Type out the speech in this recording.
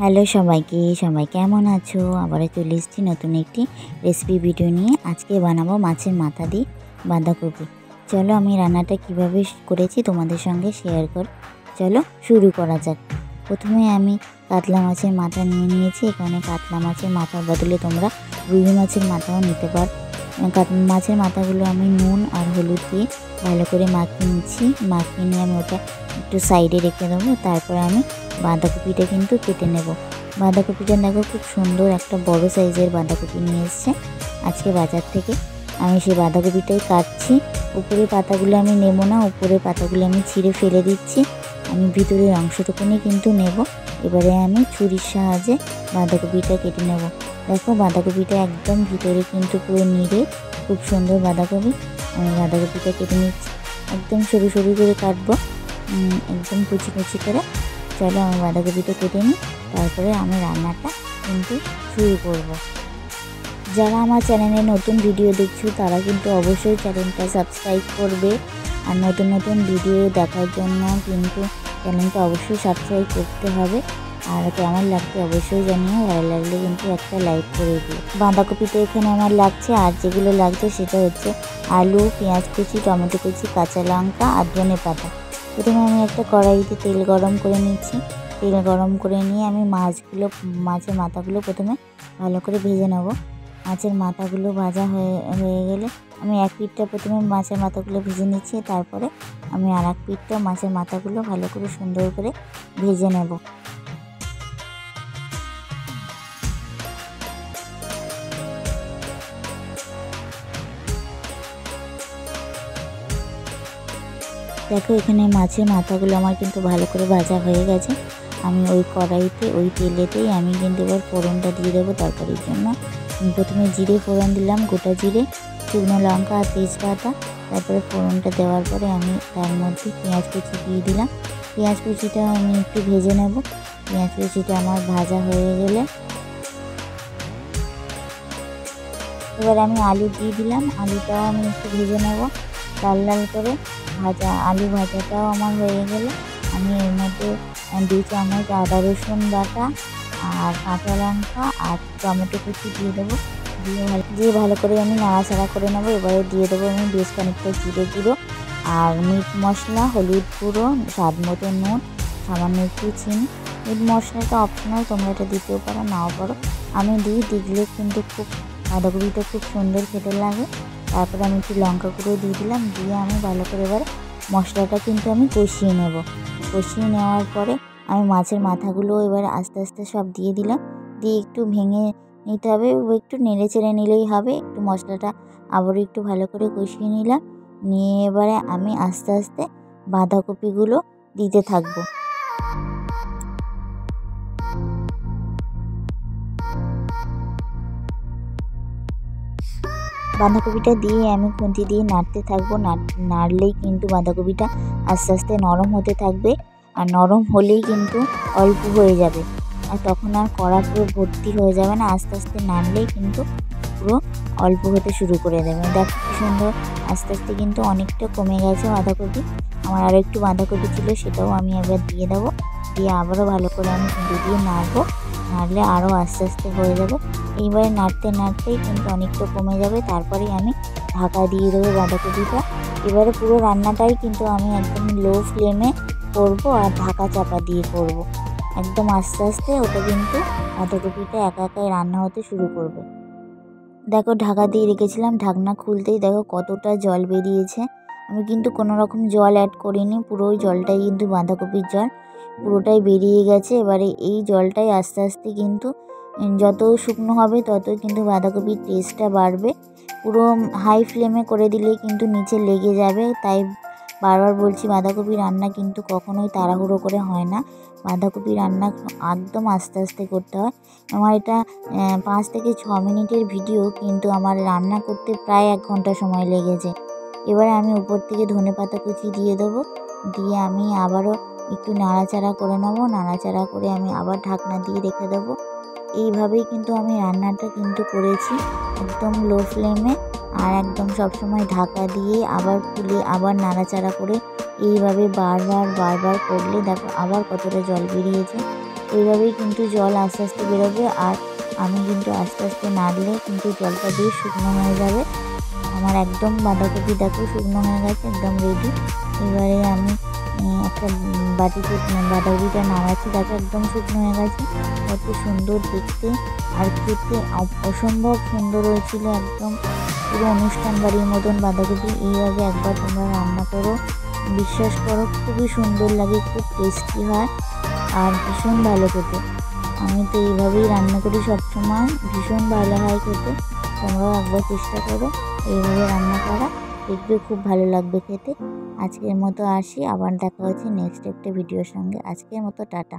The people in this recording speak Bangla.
হ্যালো সবাইকে, সবাই কেমন আছো? আবারও চলে এসেছি নতুন একটি রেসিপি ভিডিও নিয়ে। আজকে বানাবো মাছের মাথা দিয়ে বাঁধাকপি। চলো আমি রান্নাটা কিভাবে করেছি তোমাদের সঙ্গে শেয়ার করি। চলো শুরু করা যাক। প্রথমে আমি কাতলা মাছের মাথা নিয়ে নিয়েছি। এখানে কাতলা মাছের মাথার বদলে তোমরা রুই মাছের মাথাও নিতে পারো। মাছের মাথাগুলো আমি নুন আর হলুদ দিয়ে ভালো করে মাখিয়ে নিচ্ছি। মাখিয়ে নিয়ে আমি ওটা একটু সাইডে রেখে দেবো। তারপরে আমি বাঁধাকপিটা কিন্তু কেটে নেব। বাঁধাকপিটা দেখো খুব সুন্দর একটা বড় সাইজের বাঁধাকপি নিয়ে এসছে আজকে বাজার থেকে। আমি সেই বাঁধাকপিটাই কাটছি। উপরের পাতাগুলো আমি নেব না, উপরের পাতাগুলো আমি ছিঁড়ে ফেলে দিচ্ছি। আমি ভিতরের অংশটুকুনি কিন্তু নেব। এবারে আমি ছুরির সাহায্যে বাঁধাকপিটা কেটে নেব। দেখো বাঁধাকপিটা একদম ভিতরে কিন্তু পুরো নিড়ে, খুব সুন্দর বাঁধাকপি। আমি বাঁধাকপিটা কেটে নিচ্ছি, একদম সরু সরু করে কাটবো, একদম কুচি কুচি করে। চলো আমি বাঁধাকপিটা কেটে নিই, তারপরে আমি রান্নাটা কিন্তু শুরু করব। যারা আমার চ্যানেলে নতুন ভিডিও দেখছো তারা কিন্তু অবশ্যই চ্যানেলটা সাবস্ক্রাইব করবে। আর নতুন নতুন ভিডিও দেখার জন্য কিন্তু চ্যানেলটা অবশ্যই সাবস্ক্রাইব করতে হবে। আর কেমন লাগছে অবশ্যই জানিও, ভালো লাগলে কিন্তু একটা লাইক করে দিও। বাঁধাকপিটা এখানে আমার লাগছে, আর যেগুলো লাগছে সেটা হচ্ছে আলু, পেঁয়াজ কুচি, টমেটো কুচি, কাঁচা লঙ্কা আর ধনে পাতা। প্রথমে আমি একটা কড়াইতে তেল গরম করে নিচ্ছি। তেল গরম করে নিয়ে আমি মাছের মাথাগুলো প্রথমে ভালো করে ভেজে নেব। মাছের মাথাগুলো ভাজা হয়ে গেলে আমি এক পিঠটা প্রথমে মাছের মাথাগুলো ভেজে নিচ্ছি, তারপরে আমি আর এক পিঠটা মাছের মাথাগুলো ভালো করে সুন্দর করে ভেজে নেব। দেখো এখানে মাছের মাথাগুলো আমার কিন্তু ভালো করে ভাজা হয়ে গেছে। আমি ওই কড়াইতে ওই তেলেতেই আমি কিন্তু এবার ফোড়নটা দিয়ে দেবো তরকারির জন্য। আমি প্রথমে জিরে ফোড়ন দিলাম, গোটা জিরে, শুকনো লঙ্কা আর তেজপাতা। তারপরে ফোড়নটা দেওয়ার পরে আমি তার মধ্যে পেঁয়াজ কুচি দিয়ে দিলাম। পেঁয়াজ কুচিটা আমি একটু ভেজে নেব। পেঁয়াজ কুচিটা আমার ভাজা হয়ে গেলে এবার আমি আলু দিয়ে দিলাম। আলুটাও আমি একটু ভেজে নেব লাল লাল করে। আলু ভাজাটাও আমার হয়ে গেলে আমি এর মধ্যে 2 চামচ আদা রসুন বাটা আর কাঁচা লঙ্কা আর টমেটো কুচি দিয়ে দেবো। দিয়ে ভালো করে আমি নাড়াচাড়া করে নেবো। এবারে দিয়ে দেবো আমি বেশ খানিকটা জিরে গুঁড়ো আর মিট মশলা, হলুদ গুঁড়ো, স্বাদ মতো নুন, সামান্য একটু চিনি। মিট মশলাটা অপশনাল, তোমরা এটা দিতেও পারো নাও পারো। আমি দিলে কিন্তু খুব বাঁধাকপিটা খুব সুন্দর খেতে লাগে। তারপরে আমি একটু লঙ্কা গুঁড়ো দিয়ে দিলাম। দিয়ে আমি ভালো করে এবার মশলাটা কিন্তু আমি কষিয়ে নেব। কষিয়ে নেওয়ার পরে আমি মাছের মাথাগুলো এবার আস্তে আস্তে সব দিয়ে দিলাম। দিয়ে একটু ভেঙে নিতে হবে, একটু নেড়ে চেড়ে নিলেই হবে। একটু মশলাটা আবারও একটু ভালো করে কষিয়ে নিলাম। নিয়ে এবারে আমি আস্তে আস্তে বাঁধাকপিগুলো দিতে থাকবো। বাঁধাকপিটা দিয়ে আমি খুন্তি দিয়ে নাড়তে থাকবো। নাড়লেই কিন্তু বাঁধাকপিটা আস্তে আস্তে নরম হতে থাকবে। আর নরম হলেই কিন্তু অল্প হয়ে যাবে, আর তখন আর কড়া পুরো ভর্তি হয়ে যাবে না। আস্তে আস্তে নাড়লেই কিন্তু পুরো অল্প হতে শুরু করে দেবে। দেখো কি সুন্দর আস্তে আস্তে কিন্তু অনেকটা কমে গেছে বাঁধাকপি। আমার আরও একটু বাঁধাকপি ছিল, সেটাও আমি এবার দিয়ে দেবো। দিয়ে আবারও ভালো করে আমি খুন্তি দিয়ে নাড়বো। নাড়লে আরও আস্তে আস্তে হয়ে যাবে। এইবারে নাড়তেই কিন্তু অনেকটা কমে যাবে। তারপরেই আমি ঢাকা দিয়ে দেবো বাঁধাকপিটা। এবারে পুরো রান্নাটাই কিন্তু আমি একদম লো ফ্লেমে করব আর ঢাকা চাপা দিয়ে করব। একদম আস্তে আস্তে ওটা কিন্তু বাঁধাকপিটা একা একাই রান্না হতে শুরু করবে। দেখো ঢাকা দিয়ে রেখেছিলাম, ঢাকনা খুলতেই দেখো কতটা জল বেরিয়েছে। আমি কিন্তু কোনো রকম জল অ্যাড করিনি, পুরো ওই জলটাই কিন্তু বাঁধাকপির জল পুরোটাই বেরিয়ে গেছে। এবারে এই জলটাই আস্তে আস্তে কিন্তু যত শুকনো হবে ততই কিন্তু বাঁধাকপির টেস্টটা বাড়বে। পুরো হাই ফ্লেমে করে দিলেই কিন্তু নিচে লেগে যাবে। তাই বারবার বলছি, বাঁধাকপি রান্না কিন্তু কখনোই তাড়াহুড়ো করে হয় না। বাঁধাকপি রান্না একদম আস্তে আস্তে করতে হয়। আমার এটা 5 থেকে 6 মিনিটের ভিডিও, কিন্তু আমার রান্না করতে প্রায় 1 ঘন্টা সময় লেগেছে। এবারে আমি উপর থেকে ধনেপাতা কুচি দিয়ে দেবো। দিয়ে আমি আবারও একটু নাড়াচাড়া করে নেবো। নাড়াচাড়া করে আমি আবার ঢাকনা দিয়ে রেখে দেবো। এইভাবেই কিন্তু আমি রান্নাটা কিন্তু করেছি, একদম লো ফ্লেমে। আর একদম সবসময় ঢাকা দিয়ে আবার খুলে আবার নাড়াচাড়া করে এইভাবে বারবার করলে দেখো আবার কতটা জল বেরিয়েছে। এইভাবেই কিন্তু জল আস্তে আস্তে বেরোবে। আর আমি কিন্তু আস্তে আস্তে নাড়লে কিন্তু জলটা বেশ শুকনো হয়ে যাবে। আমার একদম বাঁধাকপি দেখো শুকনো হয়ে গেছে, একদম রেডি। এবারে আমি একটা বাটিতে বাঁধাকপিটা নামাচ্ছি, দেখো একদম শুকনো হয়ে গেছে। কত সুন্দর দেখতে আর খেতে অসম্ভব সুন্দর হয়েছিল, একদম পুরো অনুষ্ঠান বাড়ির মতন বাঁধাকপি। এইভাবে একবার তোমরা রান্না করো, বিশ্বাস করো খুবই সুন্দর লাগে, খুব টেস্টি হয় আর ভীষণ ভালো খেতে। আমি তো এইভাবেই রান্না করি সবসময়, ভীষণ ভালো হয় খেতে। তোমরাও একবার চেষ্টা করো এইভাবে রান্না করা, দেখবে খুব ভালো লাগবে খেতে। আজকের মতো আসি, আবার দেখা হচ্ছে নেক্সট একটা ভিডিওর সঙ্গে। আজকের মতো টাটা।